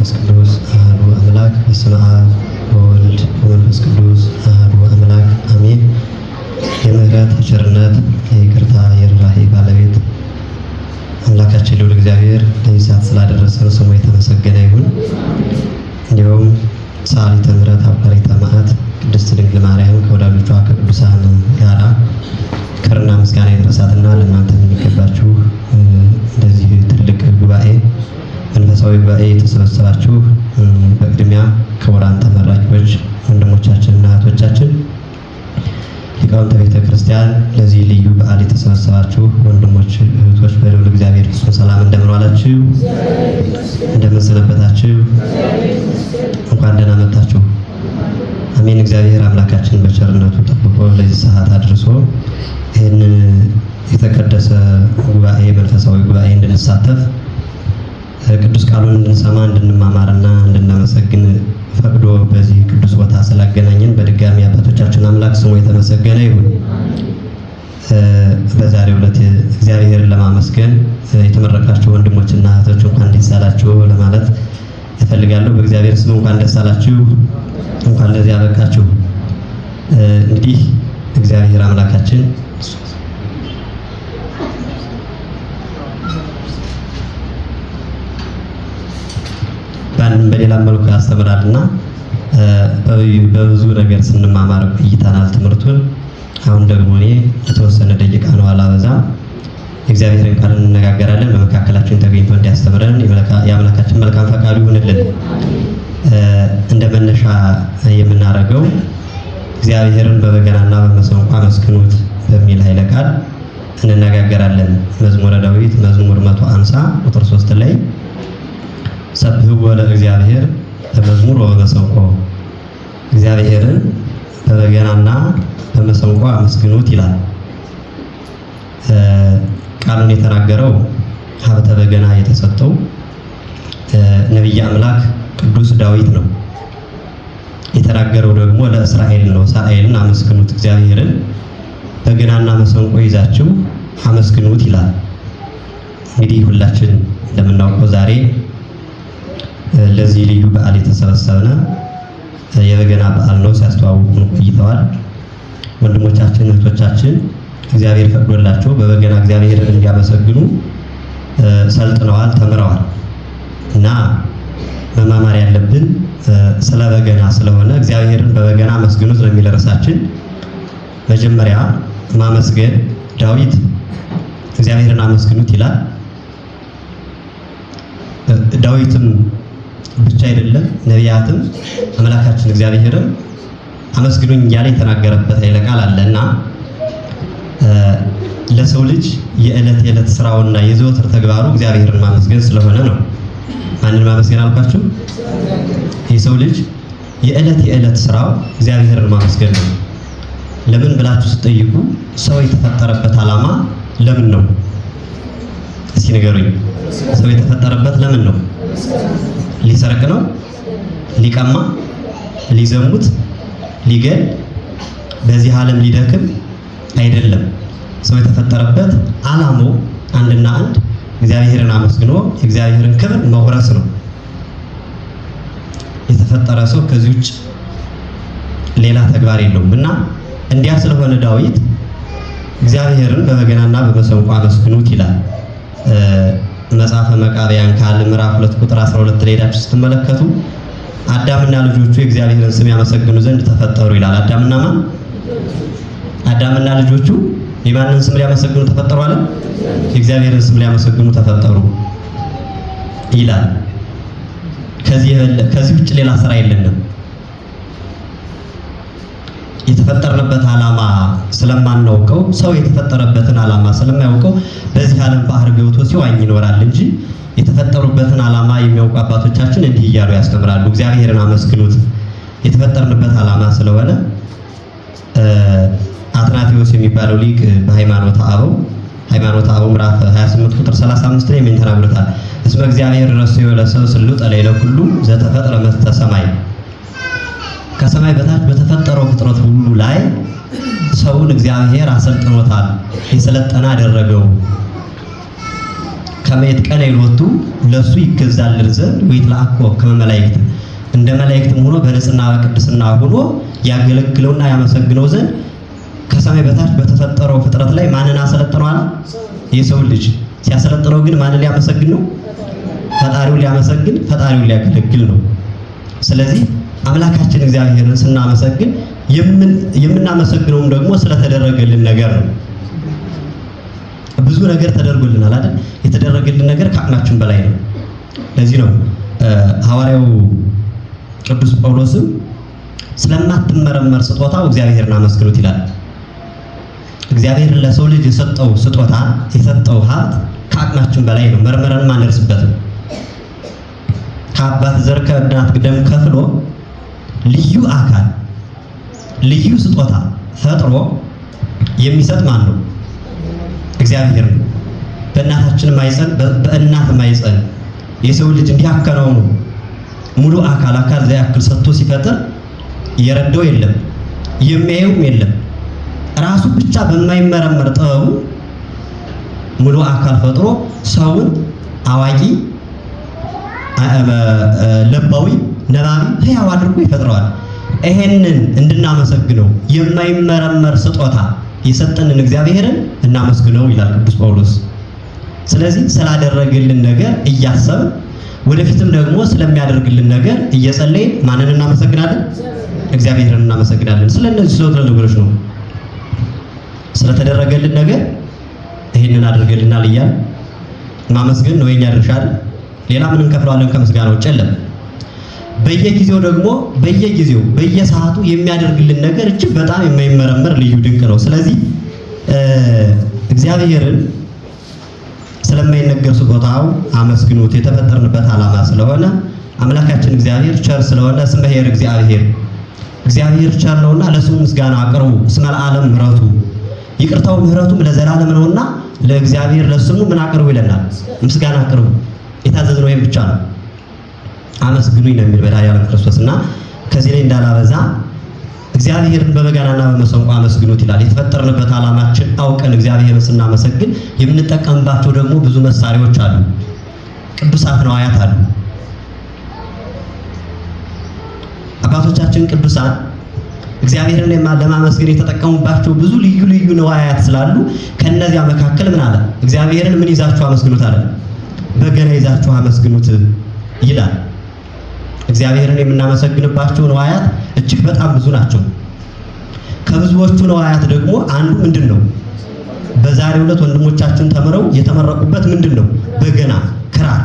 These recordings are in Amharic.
ወመንፈስ ቅዱስ አሐዱ አምላክ። በስመ አብ ወወልድ ወመንፈስ ቅዱስ አሐዱ አምላክ አሜን። የምህረት የቸርነት የይቅርታ የርኅራኄ ባለቤት አምላካችን ልዑል እግዚአብሔር ለዚህ ሰዓት ስላደረሰን ስሙ የተመሰገነ ይሁን። እንዲሁም ሰዓሊተ ምሕረት አፍቃሪተ መዓት ቅድስት ድንግል ማርያም ከወዳጆቿ ከቅዱሳን ጋራ ክብርና ምስጋና ይድረሳትና ለእናንተ የሚገባችሁ እንደዚህ ትልቅ ጉባኤ መንፈሳዊ ጉባኤ የተሰበሰባችሁ በቅድሚያ ክቡራን ተመራቂዎች ወንድሞቻችንና እህቶቻችን፣ ሊቃውንተ ቤተ ክርስቲያን፣ ለዚህ ልዩ በዓል የተሰበሰባችሁ ወንድሞች እህቶች በልዑል እግዚአብሔር ፍጹም ሰላም እንደምን ዋላችሁ? እንደምን ሰነበታችሁ? እንኳን ደህና መጣችሁ። አሜን። እግዚአብሔር አምላካችን በቸርነቱ ጠብቆ ለዚህ ሰዓት አድርሶ ይህን የተቀደሰ ጉባኤ መንፈሳዊ ጉባኤ እንድንሳተፍ ቅዱስ ቃሉን እንድንሰማ እንድንማማርና እንድናመሰግን ፈቅዶ በዚህ ቅዱስ ቦታ ስላገናኘን በድጋሚ አባቶቻችን አምላክ ስሙ የተመሰገነ ይሁን። በዛሬው ዕለት እግዚአብሔርን ለማመስገን የተመረቃችሁ ወንድሞችና እህቶች እንኳን ደስ አላችሁ ለማለት እፈልጋለሁ። በእግዚአብሔር ስም እንኳን ደስ አላችሁ፣ እንኳን ለዚህ አበቃችሁ። እንግዲህ እግዚአብሔር አምላካችን ባንንም በሌላ መልኩ ያስተምራልና በብዙ ነገር ስንማማር ቆይተናል ትምህርቱን። አሁን ደግሞ እኔ የተወሰነ ደቂቃ ነው አላበዛም፣ የእግዚአብሔርን ቃል እንነጋገራለን። በመካከላችን ተገኝቶ እንዲያስተምረን የአምላካችን መልካም ፈቃዱ ይሁንልን። እንደ መነሻ የምናደርገው እግዚአብሔርን በበገናና በመሰንቆ አመስግኑት በሚል ኃይለ ቃል እንነጋገራለን። መዝሙረ ዳዊት መዝሙር 150 ቁጥር 3 ላይ ሰብሕዎ ለእግዚአብሔር በመዝሙር ወበመሰንቆ፣ እግዚአብሔርን በበገናና በመሰንቆ አመስግኑት ይላል። ቃሉን የተናገረው ሀብተ በገና የተሰጠው ነቢየ አምላክ ቅዱስ ዳዊት ነው። የተናገረው ደግሞ ለእስራኤል ነው። እስራኤልን አመስግኑት፣ እግዚአብሔርን በገናና መሰንቆ ይዛችሁ አመስግኑት ይላል። እንግዲህ ሁላችን እንደምናውቀው ዛሬ ለዚህ ልዩ በዓል የተሰበሰብነ የበገና በዓል ነው። ሲያስተዋውቁን ቆይተዋል። ወንድሞቻችን እህቶቻችን እግዚአብሔር ፈቅዶላቸው በበገና እግዚአብሔርን እንዲያመሰግኑ ሰልጥነዋል፣ ተምረዋል እና መማማር ያለብን ስለ በገና ስለሆነ እግዚአብሔርን በበገና አመስግኑት ነው የሚል ርዕሳችን። መጀመሪያ ማመስገን፣ ዳዊት እግዚአብሔርን አመስግኑት ይላል። ዳዊትም ብቻ አይደለም ነቢያትም አምላካችን እግዚአብሔርን አመስግኑኝ እያለ የተናገረበት ኃይለ ቃል አለና ለሰው ልጅ የዕለት ስራውና የዘወትር ተግባሩ እግዚአብሔርን ማመስገን ስለሆነ ነው። ማንን ማመስገን አልኳችሁ? የሰው ልጅ የዕለት ስራው እግዚአብሔርን ማመስገን ነው። ለምን ብላችሁ ስትጠይቁ ሰው የተፈጠረበት ዓላማ ለምን ነው? እስኪ ንገሩኝ። ሰው የተፈጠረበት ለምን ነው? ሊሰርቅ ነው? ሊቀማ? ሊዘሙት? ሊገል? በዚህ ዓለም ሊደክም አይደለም። ሰው የተፈጠረበት ዓላማው አንድና አንድ እግዚአብሔርን አመስግኖ የእግዚአብሔርን ክብር መውረስ ነው። የተፈጠረ ሰው ከዚህ ውጭ ሌላ ተግባር የለውም እና እንዲያ ስለሆነ ዳዊት እግዚአብሔርን በበገናና በመሰንቆ አመስግኑት ይላል። መጽሐፈ መቃብያን ካል ምዕራፍ 2 ቁጥር 12 ላይ ሄዳችሁ ስትመለከቱ አዳምና ልጆቹ የእግዚአብሔርን ስም ያመሰግኑ ዘንድ ተፈጠሩ ይላል። አዳምና ልጆቹ የማንን ስም ሊያመሰግኑ ተፈጠሩ አለ? የእግዚአብሔርን ስም ሊያመሰግኑ ተፈጠሩ ይላል። ከዚህ ውጭ ሌላ ስራ የለንም። የተፈጠርንበት ዓላማ ስለማናውቀው ሰው የተፈጠረበትን ዓላማ ስለማያውቀው በዚህ ዓለም ባህር ገብቶ ሲዋኝ ይኖራል እንጂ የተፈጠሩበትን ዓላማ የሚያውቁ አባቶቻችን እንዲህ እያሉ ያስተምራሉ። እግዚአብሔርን አመስግኑት የተፈጠርንበት ዓላማ ስለሆነ አትናቴዎስ የሚባለው ሊቅ በሃይማኖተ አበው ምዕራፍ 28 ቁጥር 35 ላይ ምን ተናግሮታል? እስመ እግዚአብሔር ረሰዮ ለሰብእ ስሉጠ ለይለ ኩሉ ዘተፈጥረ መስተ ሰማይ፣ ከሰማይ በታች በተፈጠረው ፍጥረት ሁሉ ላይ ሰውን እግዚአብሔር አሰልጥኖታል፣ የሰለጠነ አደረገው። ከመየት ቀን ይሎቱ ለሱ ይገዛልን ዘንድ ወይትላአኮ ከመ መላእክት እንደ መላእክትም ሆኖ በንጽህና በቅድስና ሆኖ ያገለግለውና ያመሰግነው ዘንድ ከሰማይ በታች በተፈጠረው ፍጥረት ላይ ማንን አሰለጠነው አለ? የሰው ልጅ ሲያሰለጥነው ግን ማንን ሊያመሰግን ነው? ፈጣሪውን ሊያመሰግን ፈጣሪውን ሊያገለግል ነው። ስለዚህ አምላካችን እግዚአብሔርን ስናመሰግን የምናመሰግነውም ደግሞ ስለተደረገልን ነገር ነው። ብዙ ነገር ተደርጎልናል አይደል? የተደረገልን ነገር ከአቅማችን በላይ ነው። ለዚህ ነው ሐዋርያው ቅዱስ ጳውሎስም ስለማትመረመር ስጦታው እግዚአብሔርን አመስግኑት ይላል። እግዚአብሔር ለሰው ልጅ የሰጠው ስጦታ የሰጠው ሀብት ከአቅማችን በላይ ነው። መርመረንም አንደርስበትም። ከአባት ዘር ከእናት ደም ከፍሎ ልዩ አካል ልዩ ስጦታ ፈጥሮ የሚሰጥ ማን ነው? እግዚአብሔር ነው። በእናታችን ማይፀን በእናት ማይፀን የሰው ልጅ እንዲያከናውኑ ሙሉ አካል ዘያክል ሰጥቶ ሲፈጥር የረዳው የለም፣ የሚያየውም የለም። ራሱ ብቻ በማይመረመር ጥበቡ ሙሉ አካል ፈጥሮ ሰውን አዋቂ፣ ለባዊ፣ ነባቢ፣ ሕያው አድርጎ ይፈጥረዋል። ይሄንን እንድናመሰግነው የማይመረመር ስጦታ የሰጠንን እግዚአብሔርን እናመስግነው ይላል ቅዱስ ጳውሎስ። ስለዚህ ስላደረገልን ነገር እያሰብን ወደፊትም ደግሞ ስለሚያደርግልን ነገር እየጸለይን ማንን እናመሰግናለን? እግዚአብሔርን እናመሰግናለን። ስለነዚህ ሶስት ነገሮች ነው። ስለተደረገልን ነገር ይሄንን አድርገልናል እያልን ማመስገን ነው የኛ ድርሻ። ሌላ ምን እንከፍለዋለን ከምስጋና ውጭ የለም። በየጊዜው ደግሞ በየሰዓቱ የሚያደርግልን ነገር እጅግ በጣም የማይመረመር ልዩ ድንቅ ነው። ስለዚህ እግዚአብሔርን ስለማይነገር ስጦታው አመስግኑት። የተፈጠርንበት ዓላማ ስለሆነ አምላካችን እግዚአብሔር ቸር ስለሆነ ስመ ኄር እግዚአብሔር ቸር ነውና ለስሙ ምስጋና አቅርቡ። እስመ ለዓለም ምሕረቱ ይቅርታው ምሕረቱም ለዘላለም ነውና ለእግዚአብሔር ለስሙ ምን አቅርቡ ይለናል? ምስጋና አቅርቡ። የታዘዝነው ይሄን ብቻ ነው። አመስግኑኝ ነው የሚል መድኃኒዓለም ክርስቶስና ከዚህ ላይ እንዳላበዛ እግዚአብሔርን በበገናና በመሰንቆ አመስግኑት ይላል። የተፈጠርንበት ዓላማችን አውቀን እግዚአብሔርን ስናመሰግን የምንጠቀምባቸው ደግሞ ብዙ መሳሪያዎች አሉ። ቅዱሳት ነዋያት አሉ። አባቶቻችን ቅዱሳን እግዚአብሔርን ለማመስገን የተጠቀሙባቸው ብዙ ልዩ ነዋያት ስላሉ ከነዚያ መካከል ምን አለ? እግዚአብሔርን ምን ይዛችሁ አመስግኑት አለ? በገና ይዛችሁ አመስግኑት ይላል። እግዚአብሔርን የምናመሰግንባቸው ነዋያት እጅግ በጣም ብዙ ናቸው። ከብዙዎቹ ነዋያት ደግሞ አንዱ ምንድነው? በዛሬው ዕለት ወንድሞቻችን ተምረው የተመረቁበት ምንድነው? በገና፣ ክራር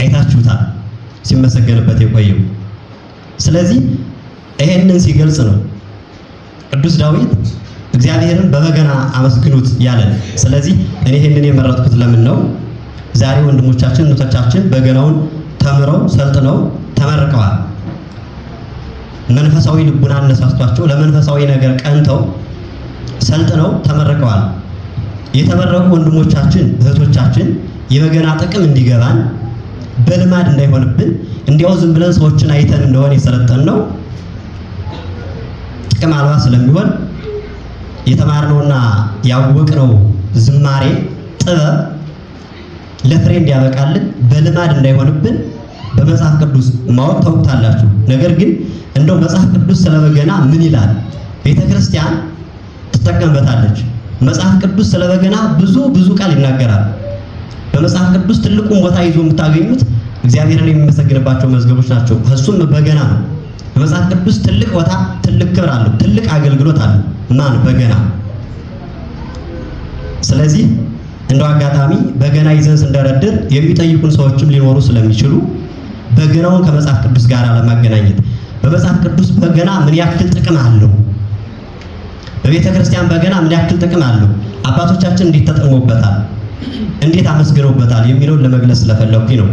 አይታችሁታል ሲመሰገንበት የቆየው። ስለዚህ ይሄንን ሲገልጽ ነው ቅዱስ ዳዊት እግዚአብሔርን በበገና አመስግኑት ያለን። ስለዚህ እኔ ይሄንን የመረጥኩት ለምን ነው? ዛሬ ወንድሞቻችን እህቶቻችን በገናውን ተምረው ሰልጥነው ተመርቀዋል። መንፈሳዊ ልቡና አነሳስቷቸው ለመንፈሳዊ ነገር ቀንተው ሰልጥነው ተመርቀዋል። የተመረቁ ወንድሞቻችን እህቶቻችን የበገና ጥቅም እንዲገባን በልማድ እንዳይሆንብን እንዲያው ዝም ብለን ሰዎችን አይተን እንደሆነ የሰለጠነው ጥቅም አልባ ስለሚሆን የተማርነውና ያወቅነው ዝማሬ ጥበብ ለፍሬ እንዲያበቃልን በልማድ እንዳይሆንብን በመጽሐፍ ቅዱስ ማወቅ ታውቁታላችሁ። ነገር ግን እንደው መጽሐፍ ቅዱስ ስለበገና ምን ይላል? ቤተክርስቲያን ትጠቀምበታለች። መጽሐፍ ቅዱስ ስለበገና ብዙ ቃል ይናገራል። በመጽሐፍ ቅዱስ ትልቁን ቦታ ይዞ የምታገኙት እግዚአብሔርን የሚመሰግንባቸው መዝገቦች ናቸው። እሱም በገና ነው። በመጽሐፍ ቅዱስ ትልቅ ቦታ፣ ትልቅ ክብር አለው፣ ትልቅ አገልግሎት አለው። ማን? በገና። ስለዚህ እንደው አጋጣሚ በገና ይዘን ስንደረድር የሚጠይቁን ሰዎችም ሊኖሩ ስለሚችሉ በገናውን ከመጽሐፍ ቅዱስ ጋር ለማገናኘት በመጽሐፍ ቅዱስ በገና ምን ያክል ጥቅም አለው፣ በቤተ ክርስቲያን በገና ምን ያክል ጥቅም አለው፣ አባቶቻችን እንዴት ተጠቅመውበታል፣ እንዴት አመስግነውበታል የሚለውን ለመግለጽ ስለፈለኩኝ ነው።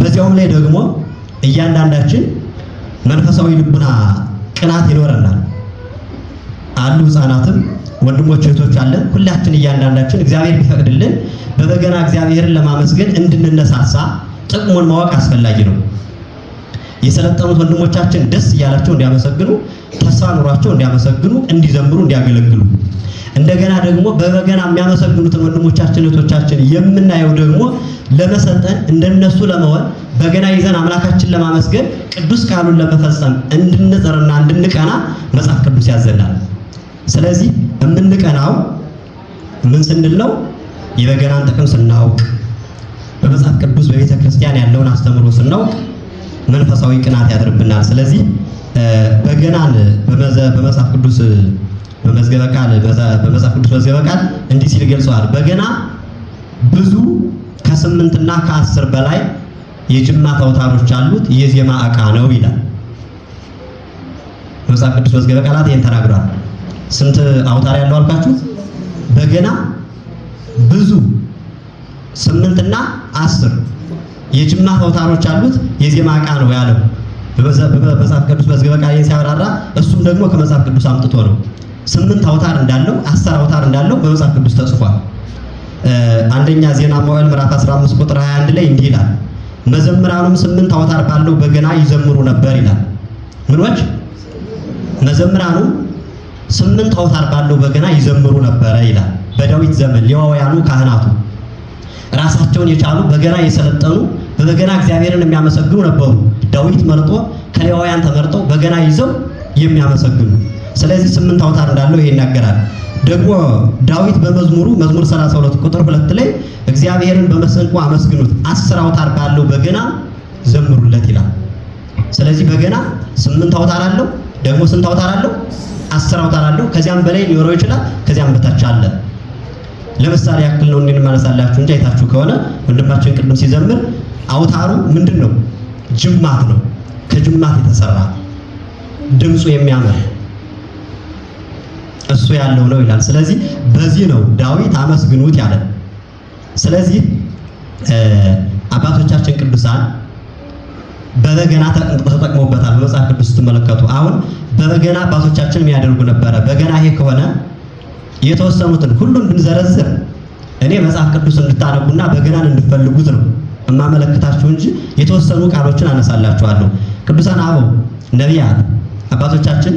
በዚያውም ላይ ደግሞ እያንዳንዳችን መንፈሳዊ ልቡና ቅናት ይኖረናል። አሉ ሕፃናትም ወንድሞች እህቶች አለን። ሁላችን እያንዳንዳችን እግዚአብሔር ቢፈቅድልን በበገና እግዚአብሔርን ለማመስገን እንድንነሳሳ ጥቅሙን ማወቅ አስፈላጊ ነው። የሰለጠኑት ወንድሞቻችን ደስ እያላቸው እንዲያመሰግኑ፣ ተስፋ ኑሯቸው እንዲያመሰግኑ፣ እንዲዘምሩ፣ እንዲያገለግሉ እንደገና ደግሞ በበገና የሚያመሰግኑትን ወንድሞቻችን እህቶቻችን የምናየው ደግሞ ለመሰልጠን እንደነሱ ለመሆን በገና ይዘን አምላካችን ለማመስገን ቅዱስ ቃሉን ለመፈጸም እንድንጥርና እንድንቀና መጽሐፍ ቅዱስ ያዘናል። ስለዚህ የምንቀናው ምን ስንል ነው? የበገናን ጥቅም ስናውቅ፣ በመጽሐፍ ቅዱስ በቤተ ክርስቲያን ያለውን አስተምሮ ስናውቅ መንፈሳዊ ቅናት ያድርብናል። ስለዚህ በገናን በመጽሐፍ ቅዱስ በመዝገበ ቃል እንዲህ ሲል ገልጸዋል። በገና ብዙ ከ8 እና ከ10 በላይ የጅማት አውታሮች አሉት የዜማ ዕቃ ነው ይላል። መጽሐፍ ቅዱስ መዝገበ ቃላት ይሄን ተናግሯል። ስንት አውታር ያለው አልኳችሁ? በገና ብዙ 8 እና 10 የጅማት አውታሮች አሉት የዜማ ዕቃ ነው ያለው በመጽሐፍ ቅዱስ መዝገበ ቃል ሲያብራራ፣ እሱም ደግሞ ከመጽሐፍ ቅዱስ አምጥቶ ነው። 8 አውታር እንዳለው 10 አውታር እንዳለው በመጽሐፍ ቅዱስ ተጽፏል። አንደኛ ዜና መዋዕል ምዕራፍ 15 ቁጥር 21 ላይ እንዲህ ይላል፣ መዘምራኑም 8 አውታር ባለው በገና ይዘምሩ ነበር ይላል። ምኖች መዘምራኑ 8 አውታር ባለው በገና ይዘምሩ ነበር ይላል። በዳዊት ዘመን ሌዋውያኑ ካህናቱ ራሳቸውን የቻሉ በገና የሰለጠኑ በበገና እግዚአብሔርን የሚያመሰግኑ ነበሩ። ዳዊት መርጦ ከሌዋውያን ተመርጠው በገና ይዘው የሚያመሰግኑ። ስለዚህ 8 አውታር እንዳለው ይሄ ይናገራል። ደግሞ ዳዊት በመዝሙሩ መዝሙር 32 ቁጥር 2 ላይ እግዚአብሔርን በመሰንቆ አመስግኑት 10 አውታር ባለው በገና ዘምሩለት ይላል። ስለዚህ በገና 8 አውታር አለው። ደግሞ ስንት አውታር አለው? 10 አውታር አለው። ከዚያም በላይ ሊኖረው ይችላል፣ ከዚያም በታች አለ። ለምሳሌ ያክል ነው እንድንመለሳላችሁ እንጂ አይታችሁ ከሆነ ወንድማችን ቅድም ሲዘምር አውታሩ ምንድነው? ጅማት ነው። ከጅማት የተሰራ ድምፁ የሚያምር እሱ ያለው ነው ይላል። ስለዚህ በዚህ ነው ዳዊት አመስግኑት ያለ። ስለዚህ አባቶቻችን ቅዱሳን በበገና ተጠቅመውበታል። በመጽሐፍ ቅዱስ ስትመለከቱ አሁን በበገና አባቶቻችን የሚያደርጉ ነበረ። በገና ይሄ ከሆነ የተወሰኑትን ሁሉን ብንዘረዝር እኔ መጽሐፍ ቅዱስ እንድታነቡና በገናን እንድፈልጉት ነው የማመለክታችሁ እንጂ የተወሰኑ ቃሎችን አነሳላችኋለሁ። ቅዱሳን አበው ነቢያት አባቶቻችን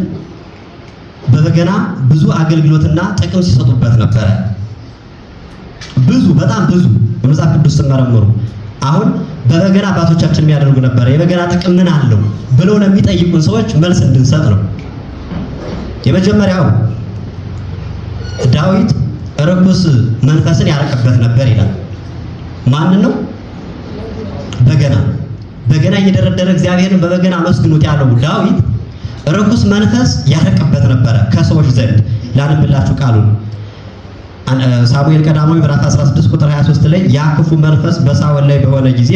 በበገና ብዙ አገልግሎትና ጥቅም ሲሰጡበት ነበረ። ብዙ በጣም ብዙ በመጽሐፍ ቅዱስ ስትመረምሩ አሁን በበገና አባቶቻችን የሚያደርጉ ነበረ። የበገና ጥቅም ምን አለው ብለው ለሚጠይቁን ሰዎች መልስ እንድንሰጥ ነው። የመጀመሪያው ዳዊት ርኩስ መንፈስን ያረቀበት ነበር ይላል። ማን ነው? በገና እየደረደረ እግዚአብሔርን በበገና አመስግኑት ያለው ዳዊት ርኩስ መንፈስ ያረቀበት ነበረ ከሰዎች ዘንድ። ላንብላችሁ ቃሉን ሳሙኤል ቀዳማዊ ምዕራፍ 16 ቁጥር 23 ላይ ያ ክፉ መንፈስ በሳኦል ላይ በሆነ ጊዜ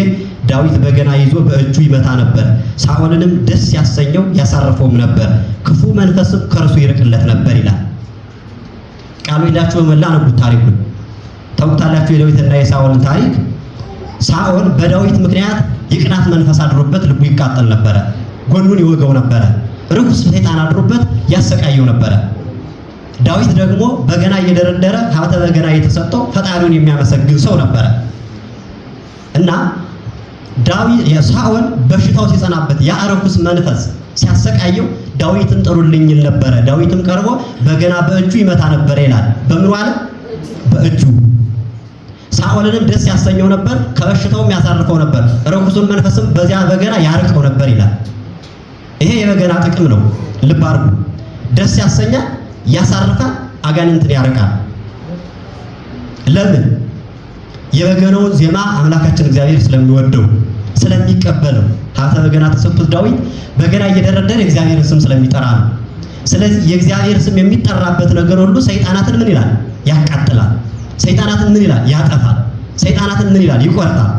ዳዊት በገና ይዞ በእጁ ይመታ ነበር፣ ሳኦልንም ደስ ያሰኘው ያሳርፈውም ነበር፣ ክፉ መንፈስም ከእርሱ ይርቅለት ነበር ይላል። ቃሉ ይላችሁ በመላ ነጉት ታሪኩን ታውቁታላችሁ። የዳዊትና የሳኦልን ታሪክ። ሳኦል በዳዊት ምክንያት የቅናት መንፈስ አድሮበት ልቡ ይቃጠል ነበረ፣ ጎኑን ይወገው ነበረ፣ ርኩስ ሰይጣን አድሮበት ያሰቃየው ነበረ። ዳዊት ደግሞ በገና እየደረደረ ሀብተ በገና የተሰጠው ፈጣሪውን የሚያመሰግን ሰው ነበረ እና ሳኦል በሽታው ሲጸናበት ያ ርኩስ መንፈስ ሲያሰቃየው ዳዊትን ጥሩልኝ ይል ነበረ። ዳዊትም ቀርቦ በገና በእጁ ይመታ ነበር ይላል። በምኑ አለ? በእጁ። ሳኦልንም ደስ ያሰኘው ነበር፣ ከበሽታውም ያሳርፈው ነበር፣ ርኩሱን መንፈስም በዚያ በገና ያርቀው ነበር ይላል። ይሄ የበገና ጥቅም ነው። ልብ አድርጉ። ደስ ያሰኛል፣ ያሳርፋል፣ አጋንንትን ያርቃል። ለምን? የበገናውን ዜማ አምላካችን እግዚአብሔር ስለሚወደው ስለሚቀበለው ሀብተ በገና ተሰጥቶት ዳዊት በገና እየደረደረ የእግዚአብሔርን ስም ስለሚጠራ ነው። ስለዚህ የእግዚአብሔር ስም የሚጠራበት ነገር ሁሉ ሰይጣናትን ምን ይላል? ያቃጥላል። ሰይጣናትን ምን ይላል? ያጠፋል። ሰይጣናትን ምን ይላል? ይቆርጣል።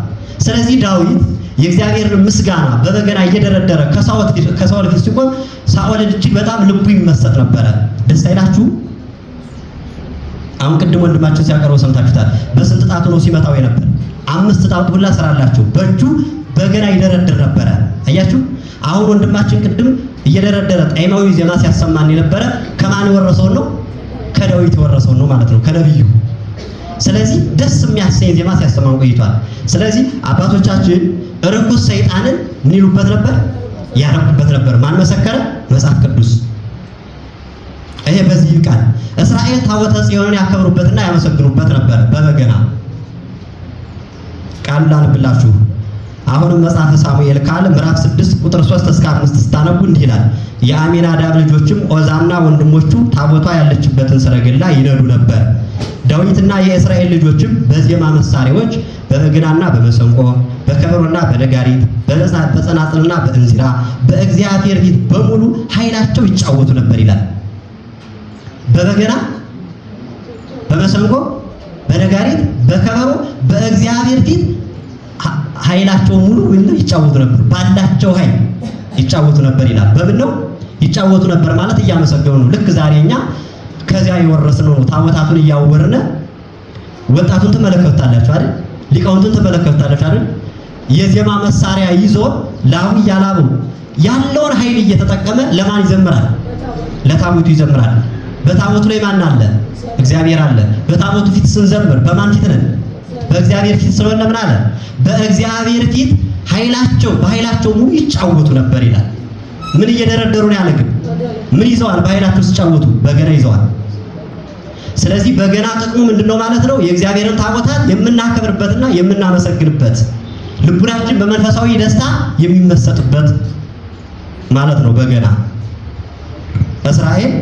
ስለዚህ ዳዊት የእግዚአብሔርን ምስጋና በበገና እየደረደረ ከሳኦል ፊት ሲቆም ሳኦልን እጅግ በጣም ልቡ ይመሰጥ ነበረ። ደስ አይላችሁ? አሁን ቅድም ወንድማችን ሲያቀርበው ሰምታችሁታል። በስንት ጣቱ ነው ሲመታው የነበር? 5 ጣቱ ሁላ ስራላችሁ። በእጁ በገና ይደረድር ነበረ። አያችሁ? አሁን ወንድማችን ቅድም እየደረደረ ጣይማዊ ዜማ ሲያሰማን የነበረ ከማን የወረሰው ነው? ከዳዊት የወረሰው ነው ማለት ነው፣ ከነብዩ። ስለዚህ ደስ የሚያሰኝ ዜማ ሲያሰማን ቆይቷል። ስለዚህ አባቶቻችን ርኩስ ሰይጣንን ምን ይሉበት ነበር? ያረቁበት ነበር። ማን መሰከረ? መጽሐፍ ቅዱስ። ይሄ በዚህ ይቃል። እስራኤል ታቦተ ጽዮንን ያከብሩበትና ያመሰግኑበት ነበር በበገና። ቃል ላንብላችሁ። አሁንም መጽሐፈ ሳሙኤል ካለ ምዕራፍ 6 ቁጥር 3 እስከ 5 ስታነቡ እንዲህ ይላል። የአሚናዳብ ልጆችም ኦዛና ወንድሞቹ ታቦቷ ያለችበትን ሰረገላ ይነዱ ነበር። ዳዊትና የእስራኤል ልጆችም በዜማ መሳሪያዎች በበገናና በመሰንቆ በከበሮና በነጋሪት በጸናጽልና በእንዚራ በእግዚአብሔር ፊት በሙሉ ኃይላቸው ይጫወቱ ነበር ይላል። በበገና በመሰንቆ በነጋሪት በከበሮ በእግዚአብሔር ፊት ኃይላቸው ሙሉ ይጫወቱ ነበር። ባላቸው ኃይል ይጫወቱ ነበር ይላል። በምን ነው ይጫወቱ ነበር ማለት? እያመሰገኑ ነው። ልክ ዛሬኛ ከዚያ የወረስነው ነው። ታቦታቱን እያወረነ ወጣቱን ተመለከታላችሁ አይደል? ሊቃውንቱን ተመለከታላችሁ አይደል? የዜማ መሳሪያ ይዞ ላቡ ያላቡ ያለውን ኃይል እየተጠቀመ ለማን ይዘምራል? ለታቦቱ ይዘምራል። በታቦቱ ላይ ማን አለ? እግዚአብሔር አለ። በታቦቱ ፊት ስንዘምር በማን ፊት ነን? በእግዚአብሔር ፊት ስለሆነ ምን አለ? በእግዚአብሔር ፊት በኃይላቸው ሙሉ ይጫወቱ ነበር ይላል። ምን እየደረደሩ ነው ያለ? ግን ምን ይዘዋል? በኃይላቸው ሲጫወቱ በገና ይዘዋል። ስለዚህ በገና ጥቅሙ ምንድነው ማለት ነው? የእግዚአብሔርን ታቦታት የምናከብርበትና የምናመሰግንበት ልቡናችን በመንፈሳዊ ደስታ የሚመሰጥበት ማለት ነው በገና። እስራኤል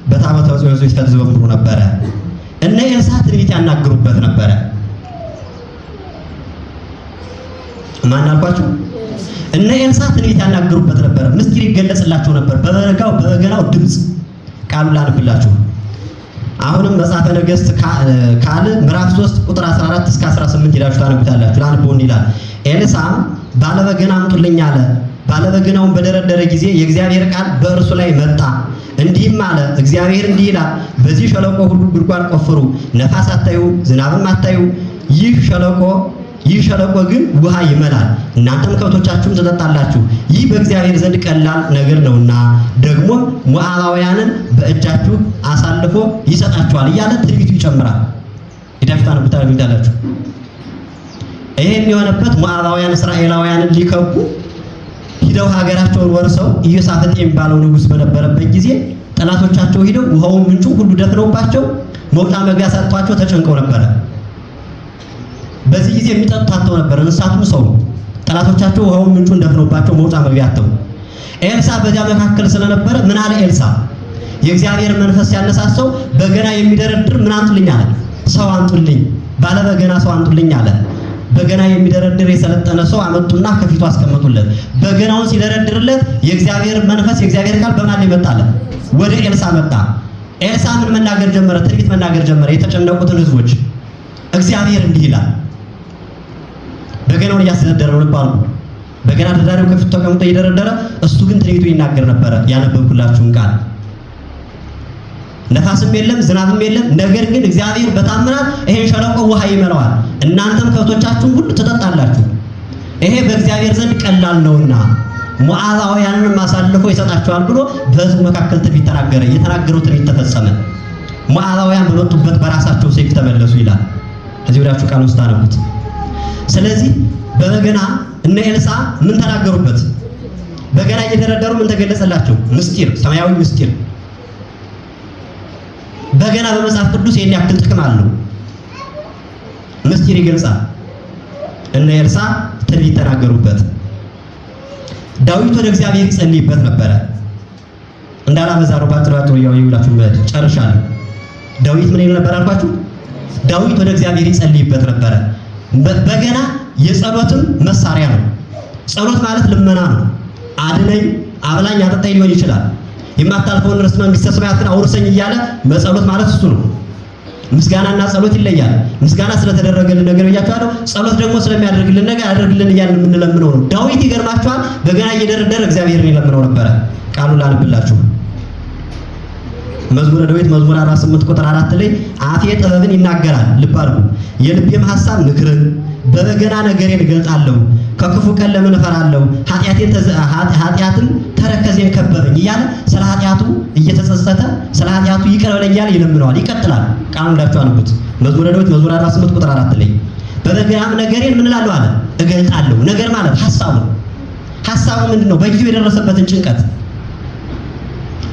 በታቦተ ጽዮን ፊት ይዘምሩ ነበረ። እነ ኤልሳዕ ትንቢት ያናግሩበት ነበረ። ማን አልኳችሁ? እነ ኤልሳዕ ትንቢት ያናግሩበት ነበር። ምስጢር ይገለጽላቸው ነበር በበገናው ድምጽ። ቃሉ ላንብላችሁ። አሁንም መጽሐፈ ነገሥት ካልዕ ምዕራፍ 3 ቁጥር 14 እስከ 18 ይላችሁ ታነቡታላችሁ። ላንብቦን ይላል። ኤልሳዕ ባለበገና አምጡልኝ አለ። ባለበገናውን በደረደረ ጊዜ የእግዚአብሔር ቃል በእርሱ ላይ መጣ። እንዲህም አለ፣ እግዚአብሔር እንዲህ ይላል፣ በዚህ ሸለቆ ሁሉ ጉድጓድ ቆፍሩ፣ ነፋስ አታዩ፣ ዝናብም አታዩ። ይህ ሸለቆ ግን ውሃ ይመላል፣ እናንተም ከብቶቻችሁም ትጠጣላችሁ። ይህ በእግዚአብሔር ዘንድ ቀላል ነገር ነውና ደግሞ ሞዓባውያንን በእጃችሁ አሳልፎ ይሰጣችኋል እያለ ትንቢቱ ይጨምራል። ይዳፍታን ብታላችሁ ይሄ የሚሆነበት ሞዓባውያን እስራኤላውያንን ሊከቡ ሂደው ሀገራቸውን ወርሰው ኢዮሳፍጥ የሚባለው ንጉሥ በነበረበት ጊዜ ጠላቶቻቸው ሂደው ውሃውን ምንጩ ሁሉ ደፍነውባቸው መውጫ መግቢያ ሰጥቷቸው ተጨንቀው ነበረ። በዚህ ጊዜ የሚጠጡት አጥተው ነበር፣ እንስሳቱም ሰው። ጠላቶቻቸው ውሃውን ምንጩን ደፍነውባቸው መውጫ መግቢያ አጥተው። ኤልሳዕ በዚያ መካከል ስለነበረ ምን አለ? ኤልሳዕ የእግዚአብሔር መንፈስ ያነሳሳው በገና የሚደረድር ምን አምጡልኝ አለ? ሰው አምጡልኝ፣ ባለ በገና ሰው አምጡልኝ አለ። በገና የሚደረድር የሰለጠነ ሰው አመጡና ከፊቱ አስቀመጡለት። በገናውን ሲደረድርለት የእግዚአብሔር መንፈስ የእግዚአብሔር ቃል በማን ላይ መጣለ? ወደ ኤልሳዕ መጣ። ኤልሳዕ ምን መናገር ጀመረ? ትንቢት መናገር ጀመረ። የተጨነቁትን ህዝቦች እግዚአብሔር እንዲህ ይላል። በገናውን እያስደረደረ ነው ባሉ በገና ደራሪው ከፊቱ ተቀምጦ እየደረደረ እሱ ግን ትንቢቱ ይናገር ነበረ። ያነበብኩላችሁን ቃል ነፋስም የለም ዝናብም የለም፣ ነገር ግን እግዚአብሔር በታምራት ይሄን ሸለቆ ውሃ ይመላዋል፣ እናንተም ከብቶቻችሁን ሁሉ ትጠጣላችሁ። ይሄ በእግዚአብሔር ዘንድ ቀላል ነውና ሞዓባውያንን አሳልፎ ይሰጣቸዋል ብሎ በሕዝቡ መካከል ትንቢት ተናገረ። የተናገረው ትንቢት ተፈጸመ። ሞዓባውያን በመጡበት በራሳቸው ሰይፍ ተመለሱ ይላል። እዚህ ወዳችሁ ቃል ውስጥ አነቡት። ስለዚህ በበገና እነ ኤልሳዕ ምን ተናገሩበት? በገና እየደረደሩ ምን ተገለጸላቸው? ምስጢር፣ ሰማያዊ ምስጢር። በገና በመጽሐፍ ቅዱስ የኔ ያክል ጥቅም አለው። ምስጢር ይገልጻል። እነ ኤልሳዕ ትንቢት ተናገሩበት። ዳዊት ወደ እግዚአብሔር ይጸልይበት ነበረ። እንዳላበዛ ነው ባጭሩ ይውላችሁ ጨርሻለሁ። ዳዊት ምን ይል ነበር አልኳችሁ? ዳዊት ወደ እግዚአብሔር ይጸልይበት ነበረ። በገና የጸሎትም መሳሪያ ነው። ጸሎት ማለት ልመና ነው። አድነኝ፣ አብላኝ፣ አጠጣኝ ሊሆን ይችላል። የማታልፈውን ርስት መንግስተ ሰማያትን አውርሰኝ እያለ መጸሎት ማለት እሱ ነው። ምስጋናና ጸሎት ይለያል። ምስጋና ስለተደረገልን ነገር ብያችኋለሁ። ጸሎት ደግሞ ስለሚያደርግልን ነገር ያደርግልን እያልን የምንለምነው ነው። ዳዊት ይገርማችኋል፣ በገና እየደረደረ እግዚአብሔርን ይለምነው ነበረ። ቃሉን ላንብላችሁ። መዝሙረ ዳዊት መዝሙር 48 ቁጥር 4 ላይ አፌ ጥበብን ይናገራል፣ ልብ አድርጉ፣ የልቤም ሐሳብ ምክርን፣ በበገና ነገሬን እገልጣለሁ። ከክፉ ቀን ለምን እፈራለሁ? ኃጢአትን ተረከዜን ከበበኝ እያለ ስለ ኃጢአቱ እየተጸጸተ ስለ ኃጢአቱ ይቅር በለኝ እያለ ይለምነዋል። ይቀጥላል። ቃሉን እንዳችሁ አንብቡት። መዝሙረ ዳዊት መዝሙር 48 ቁጥር 4 ላይ በበገናም ነገሬን ምን እላለሁ አለ? እገልጣለሁ። ነገር ማለት ሐሳቡ ምንድነው? በጊዜው የደረሰበትን ጭንቀት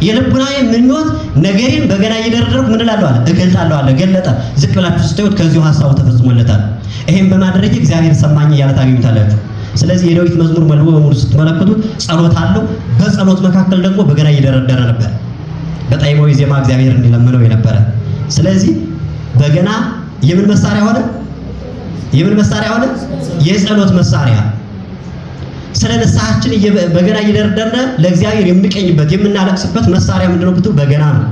የልቡናዬ ምኞት ነገሬን በገና እየደረደርኩ ምን እላለሁ አለ እገልጣለሁ አለ። ገለጠ። ዝቅ ብላችሁ ስትዩት ከዚሁ ሐሳቡ ተፈጽሞለታል። ይሄን በማድረግ እግዚአብሔር ሰማኝ እያለ ታገኙታላችሁ። ስለዚህ የዳዊት መዝሙር መልቦ በሙሉ ስትመለከቱት ጸሎት አለው። በጸሎት መካከል ደግሞ በገና እየደረደረ ነበር። በጣይማዊ ዜማ እግዚአብሔር እንዲለምነው የነበረ። ስለዚህ በገና የምን መሳሪያ ሆነ? የምን መሳሪያ ሆነ? የጸሎት መሳሪያ። ስለ ንስሐችን በገና እየደረደረ ለእግዚአብሔር የምንቀኝበት የምናለቅስበት መሳሪያ ምንድነው ብትሉ በገና ነው።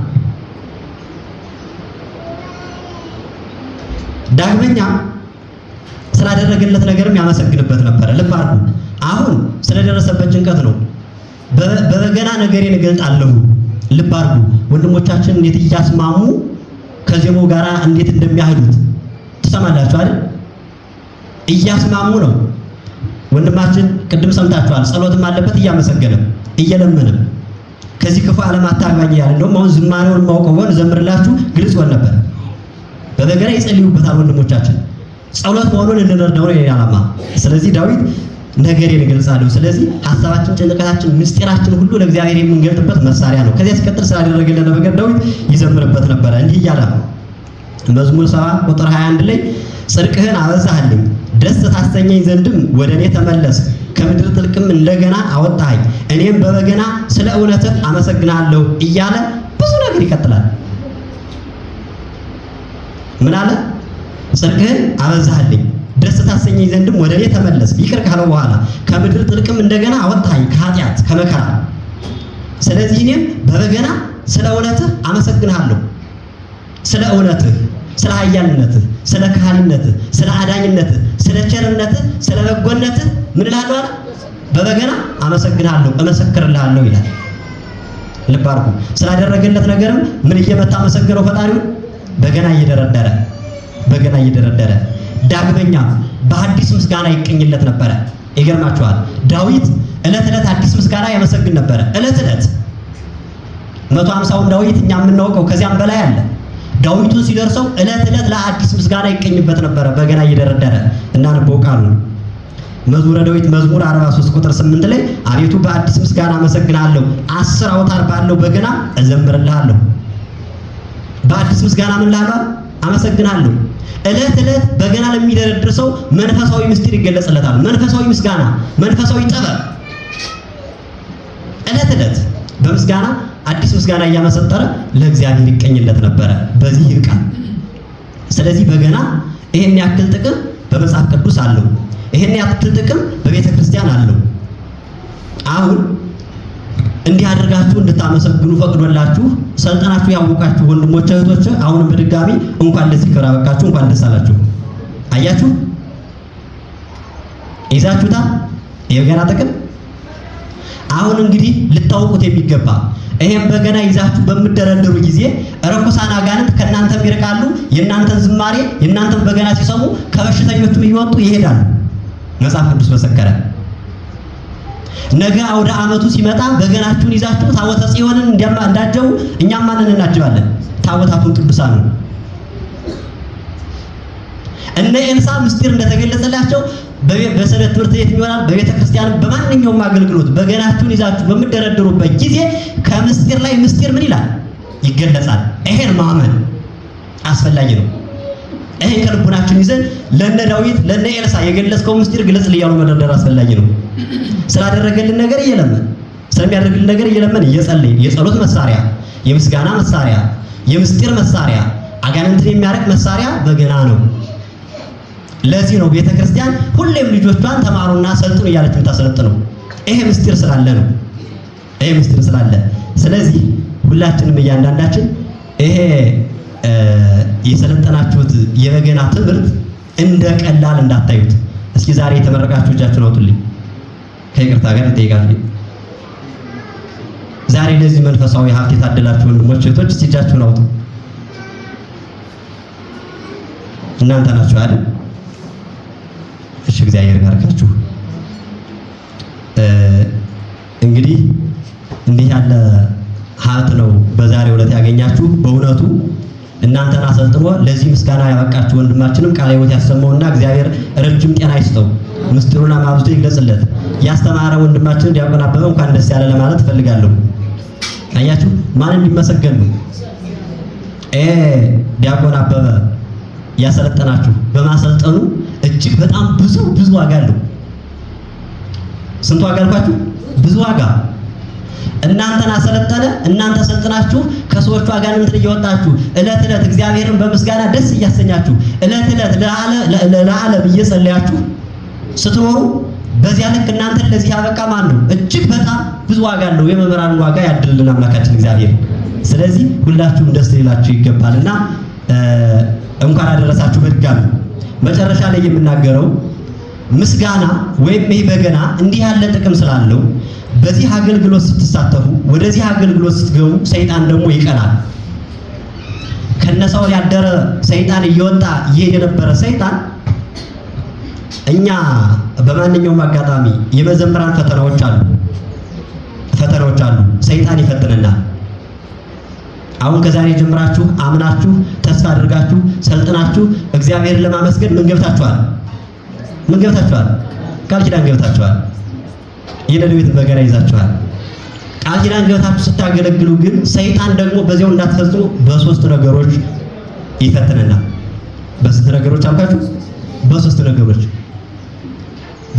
ዳግመኛ ስላደረገለት ነገርም ያመሰግንበት ነበር። ልብ አድርጉ። አሁን ስለደረሰበት ጭንቀት ነው በበገና ነገሬን እገልጣለሁ። ልብ አድርጉ። ወንድሞቻችን እንዴት እያስማሙ ከዜማው ጋራ እንዴት እንደሚያህዱት ትሰማላችሁ አይደል? እያስማሙ ነው። ወንድማችን ቅድም ሰምታችኋል። ጸሎትም አለበት እያመሰገነ እየለመነ ከዚህ ክፉ ዓለም አታግባኝ እያለ እንደውም አሁን ዝማሬውን ማውቀው ሆነ ዘምርላችሁ ግልጽ ሆነ ነበር። በበገና ይጸልዩበታል ወንድሞቻችን። ጸሎት መሆኑን እንድንረዳው ነው ያላማ። ስለዚህ ዳዊት ነገሬን እገልጻለሁ። ስለዚህ ሐሳባችን፣ ጭንቀታችን፣ ምስጢራችን ሁሉ ለእግዚአብሔር የምንገልጥበት መሳሪያ ነው። ከዚያ ሲቀጥል ስላደረገልን ነገር ዳዊት ይዘምርበት ነበር። እንዲህ እያለ መዝሙር 70 ቁጥር 21 ላይ ጽድቅህን አበዛህልኝ፣ ደስ ታሰኘኝ ዘንድም ወደ እኔ ተመለስ፣ ከምድር ጥልቅም እንደገና አወጣኸኝ፣ እኔም በበገና ስለ እውነትህ አመሰግናለሁ እያለ ብዙ ነገር ይቀጥላል። ምን አለ? ጽድቅህን አበዛህልኝ፣ ደስ ታሰኘኝ ዘንድም ወደ እኔ ተመለስ። ይቅር ካለው በኋላ ከምድር ጥልቅም እንደገና አወጣኸኝ፣ ከኃጢአት ከመከራ። ስለዚህ እኔም በበገና ስለ እውነትህ አመሰግንሃለሁ። ስለ እውነትህ፣ ስለ ኃያልነትህ፣ ስለ ካህሊነትህ፣ ስለ አዳኝነትህ፣ ስለ ቸርነትህ፣ ስለ በጎነትህ ምን እላለሁ አለ? በበገና አመሰግንሃለሁ፣ እመሰክርልሃለሁ ይላል። ልብ አድርጉ። ስላደረገለት ነገርም ምን እየመታ አመሰግነው ፈጣሪው? በገና እየደረደረ በገና እየደረደረ። ዳግመኛ በአዲስ ምስጋና ይቀኝለት ነበረ። ይገርማችኋል። ዳዊት ዕለት ዕለት አዲስ ምስጋና ያመሰግን ነበረ። ዕለት ዕለት 150ውን ዳዊት እኛ የምናውቀው ከዚያም በላይ አለ። ዳዊቱን ሲደርሰው ዕለት ዕለት ለአዲስ ምስጋና ይቀኝበት ነበረ በገና እየደረደረ። እናንበው ቃሉን። መዝሙረ ዳዊት መዝሙር 43 ቁጥር 8 ላይ አቤቱ በአዲስ ምስጋና አመሰግናለሁ፣ 10 አውታር ባለው በገና እዘምርልሃለሁ። በአዲስ ምስጋና ምን እልሃለሁ? አመሰግናለሁ። ዕለት ዕለት በገና ለሚደረድር ሰው መንፈሳዊ ምስጢር ይገለጽለታል። መንፈሳዊ ምስጋና፣ መንፈሳዊ ጥበብ። ዕለት ዕለት በምስጋና አዲስ ምስጋና እያመሰጠረ ለእግዚአብሔር ይቀኝለት ነበረ። በዚህ ይርቃል። ስለዚህ በገና ይሄን ያክል ጥቅም በመጽሐፍ ቅዱስ አለው። ይሄን ያክል ጥቅም በቤተ ክርስቲያን አለው። አሁን እንዲህ አድርጋችሁ እንድታመሰግኑ ፈቅዶላችሁ ሰልጠናችሁ ያወቃችሁ ወንድሞች እህቶች፣ አሁንም በድጋሚ እንኳን ለዚህ ክብር አበቃችሁ፣ እንኳን ደስ አላችሁ። አያችሁ፣ ይዛችሁታል የበገና ጥቅም። አሁን እንግዲህ ልታውቁት የሚገባ ይሄን በገና ይዛችሁ በምትደረደሩ ጊዜ ርኩሳን አጋንንት ከእናንተም ይርቃሉ። የእናንተን ዝማሬ የእናንተን በገና ሲሰሙ ከበሽተኞቹም እየወጡ ይሄዳሉ። መጽሐፍ ቅዱስ መሰከረ። ነገ አውደ ዓመቱ ሲመጣ በገናችሁን ይዛችሁ ታቦተ ጽዮንን እንዳጀቡ እኛም ማንን እናጅባለን? ታቦታቱን ቅዱሳን ነው። እነ ኤልሳ ምስጢር እንደተገለጸላቸው በሰንበት ትምህርት ቤት ይሆናል፣ በቤተ ክርስቲያን በማንኛውም አገልግሎት በገናችሁን ይዛችሁ በምትደረድሩበት ጊዜ ከምስጢር ላይ ምስጢር ምን ይላል? ይገለጻል። ይሄን ማመን አስፈላጊ ነው። ይሄን ከልቡናችን ይዘን ለነ ዳዊት ለነ ኤልሳ የገለጽከው ምስጢር ግለጽ እያሉ መደርደር አስፈላጊ ነው። ስላደረገልን ነገር እየለመን ስለሚያደርግልን ነገር እየለመን እየጸለይን የጸሎት መሳሪያ፣ የምስጋና መሳሪያ፣ የምስጢር መሳሪያ፣ አጋንንትን የሚያረቅ መሳሪያ በገና ነው። ለዚህ ነው ቤተ ክርስቲያን ሁሌም ልጆቿን ተማሩና ሰልጥኑ እያለች የምታሰለጥነው። ይሄ ምስጢር ስላለ ነው። ይሄ ምስጢር ስላለ ስለዚህ ሁላችንም እያንዳንዳችን ይሄ የሰለጠናችሁት የበገና ትምህርት እንደ ቀላል እንዳታዩት። እስኪ ዛሬ የተመረቃችሁ እጃችሁን አውጡልኝ። ከይቅርታ ጋር እንጠይቃለን። ዛሬ ለዚህ መንፈሳዊ ሀብት የታደላችሁ ወንድሞች እህቶች እስኪ እጃችሁን አውጡ። እናንተ ናችሁ አይደል? እሺ፣ እግዚአብሔር ይባርካችሁ። እንግዲህ እንዲህ ያለ ሀብት ነው በዛሬው ዕለት ያገኛችሁ። በእውነቱ እናንተን አሰልጥኖ ለዚህ ምስጋና ያበቃችሁ ወንድማችንም ቃለ ሕይወት ያሰማውና እግዚአብሔር ረጅም ጤና ይስጠው፣ ምስጢሩን አብዝቶ ይግለጽለት። ያስተማረ ወንድማችን ዲያቆን አበበ እንኳን ደስ ያለ ለማለት እፈልጋለሁ። አያችሁ ማን እንዲመሰገን ነው? ዲያቆን አበበ ያሰለጠናችሁ በማሰልጠኑ እጅግ በጣም ብዙ ዋጋ አለው። ስንት ዋጋ አልኳችሁ? ብዙ ዋጋ። እናንተን አሰለጠነ። እናንተ ሰልጥናችሁ ከሰዎቹ አጋንንትን እየወጣችሁ ዕለት እግዚአብሔርን በምስጋና ደስ እያሰኛችሁ ዕለት ለዓለም እየጸለያችሁ ስትኖሩ በዚያ ልክ እናንተን ለዚህ ያበቃ ማን ነው? እጅግ በጣም ብዙ ዋጋ አለው። የመምህራንን ዋጋ ያድልልን አምላካችን እግዚአብሔር። ስለዚህ ሁላችሁም ደስ ሊላችሁ ይገባልና እንኳን አደረሳችሁ በድጋሚ። መጨረሻ ላይ የምናገረው ምስጋና ወይም ይህ በገና እንዲህ ያለ ጥቅም ስላለው በዚህ አገልግሎት ስትሳተፉ፣ ወደዚህ አገልግሎት ስትገቡ ሰይጣን ደግሞ ይቀናል። ከነሳው ያደረ ሰይጣን እየወጣ ይሄድ የነበረ ሰይጣን እኛ በማንኛውም አጋጣሚ የመዘምራን ፈተናዎች አሉ። ሰይጣን ይፈትነናል። አሁን ከዛሬ ጀምራችሁ አምናችሁ ተስፋ አድርጋችሁ ሰልጥናችሁ እግዚአብሔርን ለማመስገን ምን ገብታችኋል? ቃል ኪዳን ገብታችኋል። የሌሊት በገና ይዛችኋል። ቃል ኪዳን ገብታችሁ ስታገለግሉ ግን ሰይጣን ደግሞ በዚያው እንዳትፈጽሙ በሶስት ነገሮች ይፈትነናል። በስንት ነገሮች አልኳችሁ?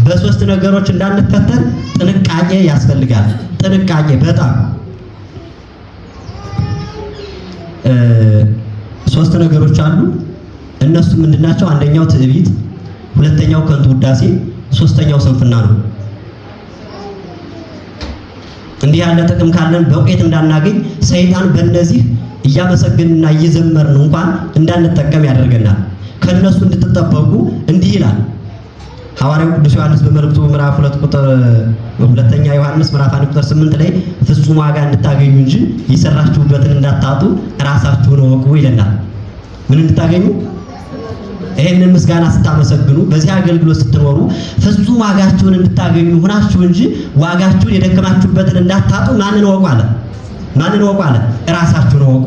በሶስት ነገሮች እንዳንፈተን ጥንቃቄ ያስፈልጋል። ጥንቃቄ በጣም ሶስት ነገሮች አሉ። እነሱ ምንድናቸው? አንደኛው ትዕቢት፣ ሁለተኛው ከንቱ ውዳሴ፣ ሶስተኛው ስንፍና ነው። እንዲህ ያለ ጥቅም ካለን በውጤት እንዳናገኝ ሰይጣን በእነዚህ እያመሰገንና እየዘመርን እንኳን እንዳንጠቀም ያደርገናል። ከነሱ እንድትጠበቁ እንዲህ ይላል ሐዋርያው ቅዱስ ዮሐንስ በመልእክቱ ምዕራፍ 2 ቁጥር ሁለተኛ ዮሐንስ ምዕራፍ 1 ቁጥር 8 ላይ ፍጹም ዋጋ እንድታገኙ እንጂ የሰራችሁበትን እንዳታጡ ራሳችሁን እወቁ ይለናል። ምን እንድታገኙ? ይሄንን ምስጋና ስታመሰግኑ፣ በዚህ አገልግሎት ስትኖሩ ፍጹም ዋጋችሁን እንድታገኙ ሆናችሁ እንጂ ዋጋችሁን የደከማችሁበትን እንዳታጡ ማንን እወቁ አለ? ራሳችሁን እወቁ።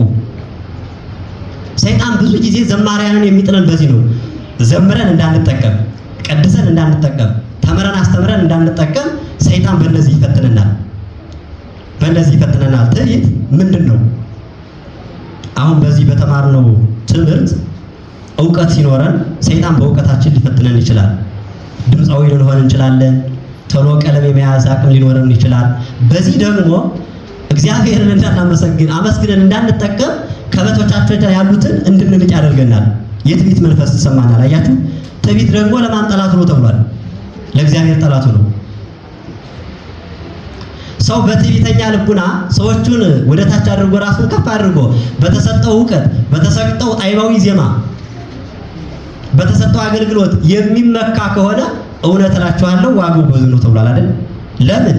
ሰይጣን ብዙ ጊዜ ዘማሪያንን የሚጥለን በዚህ ነው። ዘምረን እንዳንጠቀም፣ ቀድሰን እንዳንጠቀም፣ ተምረን አስተምረን እንዳንጠቀም ሰይጣን በእነዚህ ይፈትነናል። ትዕቢት ምንድን ነው? አሁን በዚህ በተማርነው ትምህርት እውቀት ሲኖረን ሰይጣን በእውቀታችን ሊፈትነን ይችላል። ድምፃዊ ልንሆን እንችላለን። ቶሎ ቀለም የመያዝ አቅም ሊኖረን ይችላል። በዚህ ደግሞ እግዚአብሔርን እንዳናመሰግን አመስግነን እንዳንጠቀም ከበቶቻችን ያሉትን እንድንንቅ ያደርገናል። የትዕቢት መንፈስ ተሰማናል። አያችሁ፣ ትዕቢት ደግሞ ለማን ጠላቱ ነው ተብሏል? ለእግዚአብሔር ጠላቱ ነው። ሰው በትዕቢተኛ ልቡና ሰዎቹን ወደ ታች አድርጎ ራሱን ከፍ አድርጎ በተሰጠው እውቀት፣ በተሰጠው ጣዕማዊ ዜማ፣ በተሰጠው አገልግሎት የሚመካ ከሆነ እውነት እላችኋለሁ ዋጋው ብዙ ነው ተብሏል አይደል? ለምን?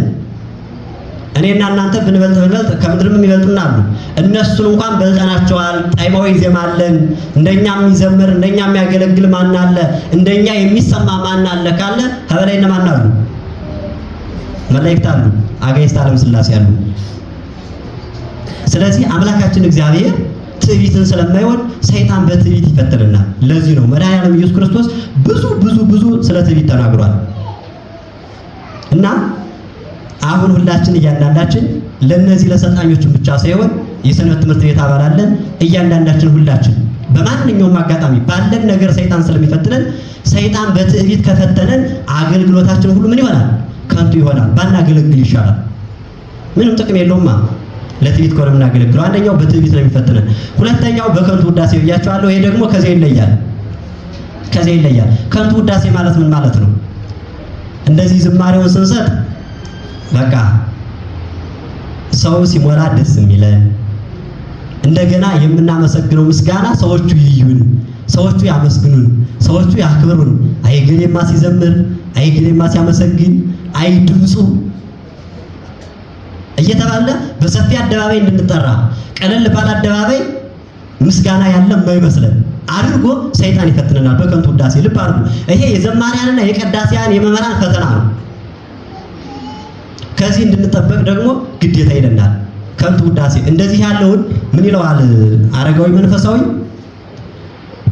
እኔና እናንተ ብንበልጥ ከምድርም የሚበልጡና አሉ። እነሱን እንኳን በልጠናቸዋል። ጣዕማዊ ዜማ አለን። እንደኛ የሚዘምር እንደኛ የሚያገለግል ማን አለ? እንደኛ የሚሰማ ማን አለ ካለ ከበላይ እነማን አሉ? መላእክት አሉ። አጋዕዝተ ዓለም ሥላሴ አሉ። ስለዚህ አምላካችን እግዚአብሔር ትዕቢትን ስለማይወድ ሰይጣን በትዕቢት ይፈትነናል። ለዚህ ነው መድኃኒዓለም ኢየሱስ ክርስቶስ ብዙ ስለ ትዕቢት ተናግሯል። እና አሁን ሁላችን እያንዳንዳችን ለነዚህ ለሰልጣኞችን ብቻ ሳይሆን የሰንበት ትምህርት ቤት አባል አለን። እያንዳንዳችን ሁላችን በማንኛውም አጋጣሚ ባለን ነገር ሰይጣን ስለሚፈትነን ሰይጣን በትዕቢት ከፈተነን አገልግሎታችን ሁሉ ምን ይሆናል? ከንቱ ይሆናል። ባናገለግል ይሻላል። ምንም ጥቅም የለውማ ለትዕቢት ከሆነ የምናገለግለው። አንደኛው በትዕቢት ነው የሚፈትነን። ሁለተኛው በከንቱ ውዳሴ ብያቸዋለሁ። ይሄ ደግሞ ከዚያ ይለያል። ከንቱ ውዳሴ ማለት ምን ማለት ነው? እንደዚህ ዝማሬውን ስንሰጥ በቃ ሰው ሲሞላ ደስ የሚለን እንደገና የምናመሰግነው ምስጋና ሰዎቹ ይዩን፣ ሰዎቹ ያመስግኑን፣ ሰዎቹ ያክብሩን። አይገሌማ ሲዘምር፣ አይገሌማ ሲያመሰግን፣ አይ ድምፁ እየተባለ በሰፊ አደባባይ እንድንጠራ ቀለል ባለ አደባባይ ምስጋና ያለ የማይመስለን አድርጎ ሰይጣን ይፈትነናል በከንቱ ውዳሴ። ልብ አድርጉ። ይሄ የዘማሪያንና የቀዳሲያን የመምህራን ፈተና ነው። ከዚህ እንድንጠበቅ ደግሞ ግዴታ ይለናል። ከንቱ ውዳሴ እንደዚህ ያለውን ምን ይለዋል አረጋዊ መንፈሳዊ?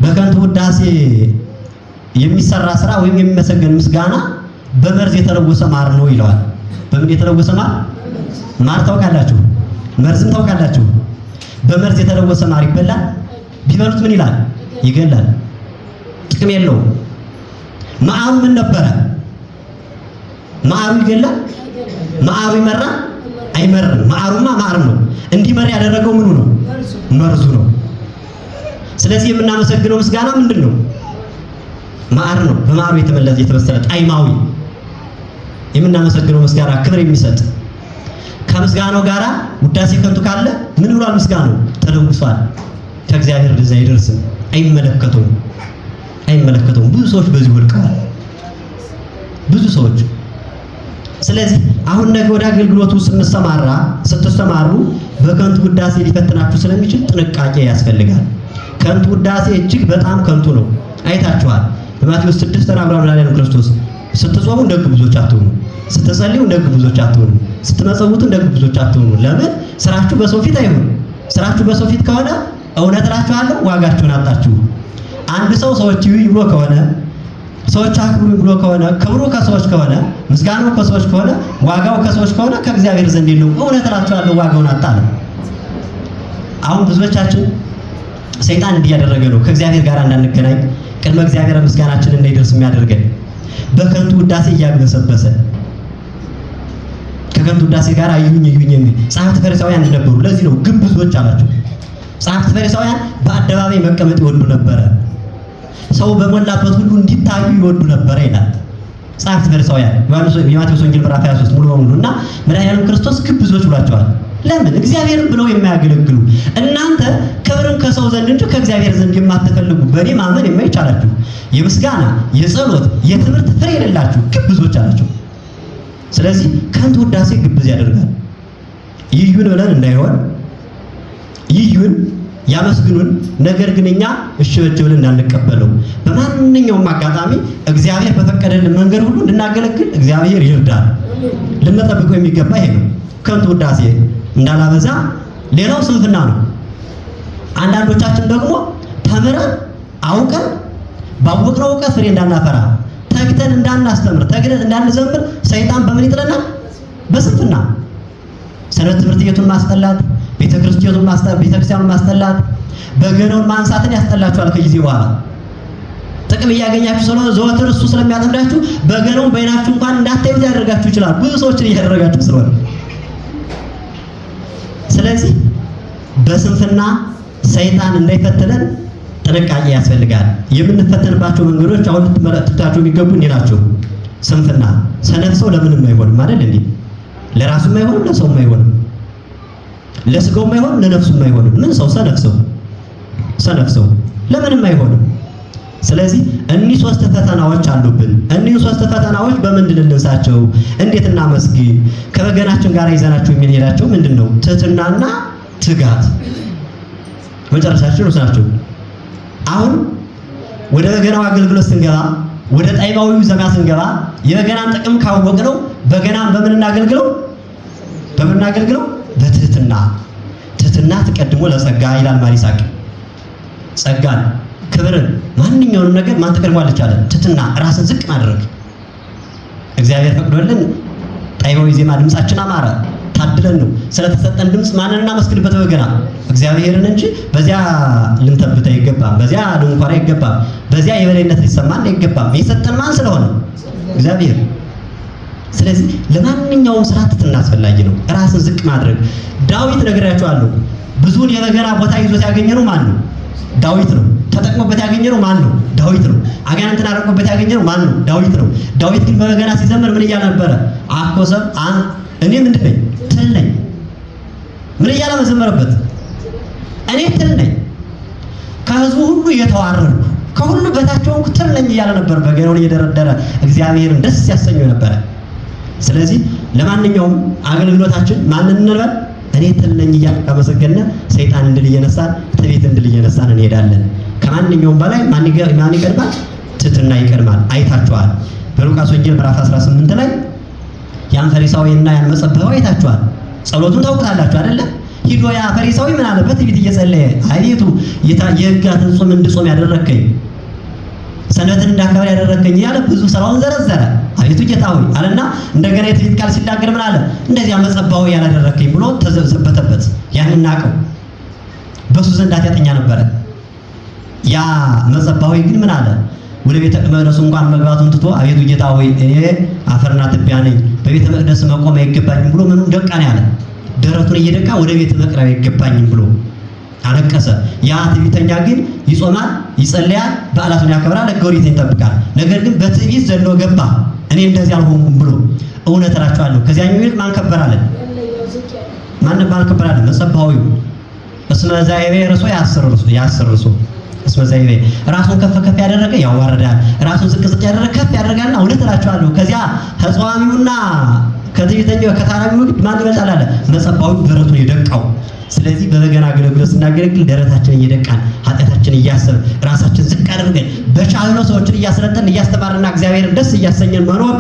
በከንቱ ውዳሴ የሚሰራ ስራ ወይም የሚመሰገን ምስጋና በመርዝ የተለወሰ ማር ነው ይለዋል። በምን የተለወሰ ማር? ማር ታውቃላችሁ? መርዝም ታውቃላችሁ። በመርዝ የተለወሰ ማር ይበላል? ቢበሉት ምን ይላል? ይገላል። ጥቅም የለውም። ማዕሩ ምን ነበረ? ማዕሩ ይገላል? ማዕሩ ይመራል? አይመርም። ማዕሩማ ማዕር ነው። እንዲመር ያደረገው ምኑ ነው? መርዙ ነው። ስለዚህ የምናመሰግነው ምስጋና ምንድን ነው? ማዕር ነው። በማዕሩ የተበሰለ ጣዕማዊ የምናመሰግነው ምስጋና ክብር የሚሰጥ ከምስጋናው ጋራ ውዳሴ ከንቱ ካለ ምን ብሏል? ምስጋናው ተለውሷል። ከእግዚአብሔር ልጅ አይደርስም፣ አይመለከተውም። ብዙ ሰዎች በዚህ ወድቀዋል። ብዙ ሰዎች። ስለዚህ አሁን ነገ ወደ አገልግሎቱ ስትሰማሩ በከንቱ ውዳሴ ሊፈትናችሁ ስለሚችል ጥንቃቄ ያስፈልጋል። ከንቱ ውዳሴ እጅግ በጣም ከንቱ ነው። አይታችኋል። በማቴዎስ 6 ተናግሯል ያለው ክርስቶስ። ስትጾሙ እንደ ግብዞች አትሁኑ፣ ስትጸልዩ እንደ ግብዞች አትሁኑ፣ ስትመጸውቱ እንደ ግብዞች አትሁኑ። ለምን? ስራችሁ በሰው ፊት አይሁን። ስራችሁ በሰው ፊት ከሆነ እውነት እላችኋለሁ ዋጋችሁን አጣችሁ። አንድ ሰው ሰዎች ይሁን ብሎ ከሆነ ሰዎች አክብሩ ብሎ ከሆነ ክብሩ ከሰዎች ከሆነ ምስጋናው ከሰዎች ከሆነ ዋጋው ከሰዎች ከሆነ ከእግዚአብሔር ዘንድ የለውም። እውነት እላችኋለሁ ዋጋውን አጣለ። አሁን ብዙዎቻችን ሰይጣን እንዲያደረገ ነው ከእግዚአብሔር ጋር እንዳንገናኝ ቅድመ እግዚአብሔር ምስጋናችን እንዳይደርስ የሚያደርገን በከንቱ ውዳሴ እያግበሰበሰ ከከንቱ ውዳሴ ጋር አዩኝ የሚል ጸሐፍት ፈሪሳውያን ነበሩ። ለዚህ ነው ግብዞች አላቸው። ጸሐፍት ፈሪሳውያን በአደባባይ መቀመጥ ይወዱ ነበረ። ሰው በሞላበት ሁሉ እንዲታዩ ይወዱ ነበረ ይላል ጸሐፍት ፈሪሳውያን የማቴዎስ ወንጌል ምዕራፍ 23 ሙሉ በሙሉ እና መድኃኒዓለም ክርስቶስ ግብዞች ብሏቸዋል። ለምን? እግዚአብሔርን ብለው የማያገለግሉ እናንተ ክብርን ከሰው ዘንድ እንጂ ከእግዚአብሔር ዘንድ የማትፈልጉ በእኔ ማመን የማይቻላችሁ የምስጋና የጸሎት የትምህርት ፍሬ የሌላችሁ ግብዞች አላቸው። ስለዚህ ከንቱ ውዳሴ ግብዝ ያደርጋል። ይዩን ብለን እንዳይሆን ይዩን ያመስግኑን፣ ነገር ግን እኛ እሺ በጅ ብለን እንዳንቀበለው በማንኛውም አጋጣሚ እግዚአብሔር በፈቀደልን መንገድ ሁሉ እንድናገለግል እግዚአብሔር ይርዳል። ልንጠብቀው የሚገባ ይሄ ነው። ከንቱ ውዳሴ እንዳላበዛ። ሌላው ስንፍና ነው። አንዳንዶቻችን ደግሞ ተምረን አውቀን ባወቅነው እውቀት ፍሬ እንዳናፈራ ተግተን እንዳናስተምር ተግተን እንዳንዘምር ሰይጣን በምን ይጥለናል? በስንፍና። ሰንበት ትምህርት ቤቱን ማስጠላት፣ ቤተክርስቲያኑን ማስጠላት፣ በገናውን ማንሳትን ያስጠላችኋል። ከጊዜ በኋላ ጥቅም እያገኛችሁ ስለሆነ ዘወትር እሱ ስለሚያጠምዳችሁ በገናውን በእናችሁ እንኳን እንዳታዩት ያደርጋችሁ ይችላል። ብዙ ሰዎችን እያደረጋችሁ ስለሆነ ስለዚህ በስንፍና ሰይጣን እንዳይፈትነን ጥንቃቄ ያስፈልጋል። የምንፈተንባቸው መንገዶች አሁን ልትመለከቷቸው የሚገቡ እንዴ ናቸው? ስንፍና። ሰነፍ ሰው ለምንም አይሆንም አይደል እንዴ? ለራሱም አይሆንም፣ ለሰውም አይሆንም፣ ለስጋውም አይሆንም፣ ለነፍሱም አይሆንም። ምን ሰው ሰነፍ ሰው ለምንም አይሆንም። ስለዚህ እኒህ ሶስት ፈተናዎች አሉብን። እኒህ ሶስት ፈተናዎች በምንድን እንንሳቸው? እንዴት እናመስግን? ከበገናችን ጋር ይዘናቸው የምንሄዳቸው ምንድነው? ትህትናና ትጋት መጨረሻችን ናቸው። አሁን ወደ በገናው አገልግሎት ስንገባ፣ ወደ ጣዕማዊው ዜማ ስንገባ የበገናን ጥቅም ካወቅነው በገናን በምን እናገልግለው? በትህትና። ትህትና ትቀድሞ ለጸጋ ይላል ማር ይስሐቅ። ጸጋን፣ ክብርን፣ ማንኛውንም ነገር ማን ትቀድሟለች አለ? ትህትና፣ ራስን ዝቅ ማድረግ። እግዚአብሔር ፈቅዶልን ጣዕማዊ ዜማ ድምጻችን አማረ ታድለን ነው። ስለተሰጠን ድምጽ ማንን እናመስግንበት? በገና እግዚአብሔርን እንጂ በዚያ ልንተብት አይገባም፣ በዚያ ልንኮራ አይገባም፣ በዚያ የበላይነት ሊሰማን አይገባም። የሰጠን ማን ስለሆነ? እግዚአብሔር። ስለዚህ ለማንኛውም ስራ ትህትና አስፈላጊ ነው። ራስን ዝቅ ማድረግ። ዳዊት ነግሬያችኋለሁ፣ ብዙውን የበገና ቦታ ይዞት ያገኘነው ማን ነው? ዳዊት ነው። ተጠቅሞበት ያገኘነው ማን ነው? ዳዊት ነው። አጋንንትን አርቆበት ያገኘነው ማን ነው? ዳዊት ነው። ዳዊት ግን በበገና ሲዘምር ምን እያለ ነበረ? አኮሰብ እኔ ምንድን ነኝ? ትል ነኝ። ምን እያለ መዘመረበት? እኔ ትል ነኝ፣ ከህዝቡ ሁሉ የተዋረድኩ፣ ከሁሉ በታች ሆንኩ፣ ትል ነኝ እያለ ነበር። በገናውን እየደረደረ እግዚአብሔርን ደስ ያሰኘው ነበረ። ስለዚህ ለማንኛውም አገልግሎታችን ማንን እንበል? እኔ ትል ነኝ እያልን ካመሰገነ ሰይጣን እንድል እየነሳን ትዕቢት እንድል እየነሳን እንሄዳለን። ከማንኛውም በላይ ማን ይቀድማል? ትህትና ይቀድማል። አይታችኋል። በሉቃስ ወንጌል ምዕራፍ 18 ላይ ያን ፈሪሳዊና ያን መጸበያው አይታችኋል። ጸሎቱን ታውቁታላችሁ አይደለ? ሂዶ ያ ፈሪሳዊ ምን አለ? በትዕቢት እየጸለየ አቤቱ የሕግጋትን ጾም እንድጾም ያደረከኝ፣ ሰንበትን እንዳከብር ያደረከኝ እያለ ብዙ ስራውን ዘረዘረ። አቤቱ ጌታ ሆይ አለና እንደገና የትዕቢት ቃል ሲናገር ምን አለ? እንደዚያ መጸባው ያላደረከኝ ብሎ ተዘበተበት። ያንን ናቀው። በሱ ዘንድ ኃጢአተኛ ነበረ። ያ መጸባዊ ግን ምን አለ? ወደ ቤተ መቅደሱ እንኳን መግባቱን ትቶ አቤቱ ጌታ ሆይ እኔ አፈርና ትቢያ ነኝ፣ በቤተ መቅደስ መቆም አይገባኝም ብሎ ምንም ደቃ ነው ያለ። ደረቱን እየደቃ ወደ ቤተ መቅረብ አይገባኝም ብሎ አለቀሰ። ያ ትዕቢተኛ ግን ይጾማል፣ ይጸልያል፣ በዓላቱን ያከብራል፣ ሕገ ኦሪትን ይጠብቃል። ነገር ግን በትዕቢት ዘሎ ገባ። እኔ እንደዚህ አልሆንኩም ብሎ እውነት እላችኋለሁ ከዚያኛው ይልቅ ማን ከበራለ? ማን ከበራለ? መጸባዊው እስመ ዛይቤ ርሶ ያስርሶ እስመ ዛይቤ ራሱን ከፍ ከፍ ያደረገ ያዋርዳል፣ ራሱን ዝቅ ዝቅ ያደረገ ከፍ ያደርጋልና እውነት እላችኋለሁ ከዚያ ከጸዋሚውና ከትዕቢተኛው ከታራሚው ማን ይበልጣል አለ? መጸባዊው ደረቱን የደቃው። ስለዚህ በበገና አገልግሎት ስናገለግል ደረታችንን እየደቃን ኃጢአታችንን እያሰብን ራሳችን ዝቅ አድርገን በቻልነው ሰዎችን እያስረጠን እያስተማርና እግዚአብሔርን ደስ እያሰኘን መኖር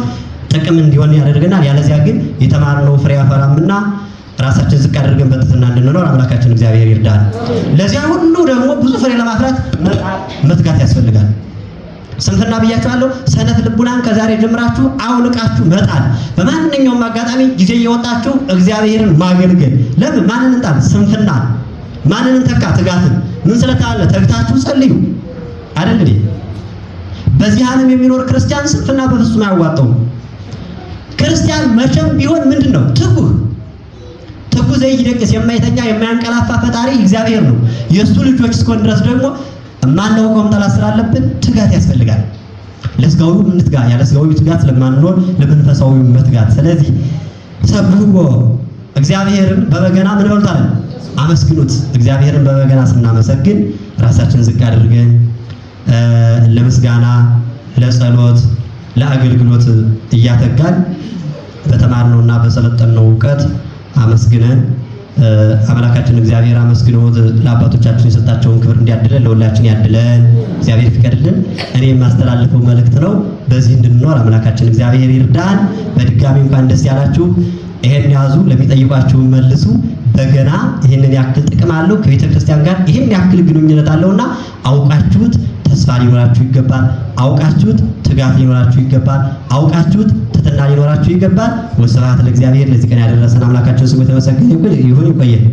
ጥቅም እንዲሆን ያደርገናል። ያለዚያ ግን የተማርነው ፍሬ አፈራምና ራሳችን ዝቅ አድርገን በትህትና እንድንኖር አምላካችን እግዚአብሔር ይርዳል። ለዚያ ሁሉ ደግሞ ብዙ ፍሬ ለማፍራት መትጋት ያስፈልጋል። ስንፍና ብያችኋለሁ። ሰነፍ ልቡናን ከዛሬ ጀምራችሁ አውልቃችሁ መጣል። በማንኛውም አጋጣሚ ጊዜ እየወጣችሁ እግዚአብሔርን ማገልገል። ለምን? ማንን እንጣል? ስንፍና። ማንን እንተካ? ትጋትን። ምን ስለታለ? ተግታችሁ ጸልዩ አይደል እንዴ? በዚህ ዓለም የሚኖር ክርስቲያን ስንፍና በፍጹም አያዋጣውም። ክርስቲያን መቼም ቢሆን ምንድነው? ትጉህ ዘይደቅስ የማይተኛ የማያንቀላፋ ፈጣሪ እግዚአብሔር ነው። የእሱ ልጆች እስኮን ድረስ ደግሞ ማናውቀውም ጠላት ስላለብን ትጋት ያስፈልጋል። ለስጋዊው ምንትጋ ያለ ስጋዊው ትጋት ስለማንኖር ለመንፈሳዊው መትጋት። ስለዚህ ሰብሕዎ እግዚአብሔርን በበገና ምን በሉታል? አመስግኑት። እግዚአብሔርን በበገና ስናመሰግን ራሳችን ዝቅ አድርገን ለምስጋና፣ ለጸሎት፣ ለአገልግሎት እያተጋን በተማርነውና በሰለጠነው ዕውቀት አመስግነን አምላካችን እግዚአብሔር አመስግኖት ለአባቶቻችን የሰጣቸውን ክብር እንዲያድለን ለሁላችን ያድለን፣ እግዚአብሔር ይፍቀድልን። እኔ የማስተላልፈው መልእክት ነው። በዚህ እንድንኖር አምላካችን እግዚአብሔር ይርዳን። በድጋሚ እንኳን ደስ ያላችሁ። ይሄን ያዙ፣ ለሚጠይቋችሁ መልሱ። በገና ይሄንን ያክል ጥቅም አለው፣ ከቤተ ክርስቲያን ጋር ይሄን ያክል ግንኙነት አለውና አውቃችሁት ተስፋ ሊኖራችሁ ይገባል። አውቃችሁት ትጋት ሊኖራችሁ ይገባል። አውቃችሁት ትሕትና ሊኖራችሁ ይገባል። ወስብሐት ለእግዚአብሔር። ለዚህ ቀን ያደረሰን አምላካችን ስሙ የተመሰገነ ይሁን። ይቆየን።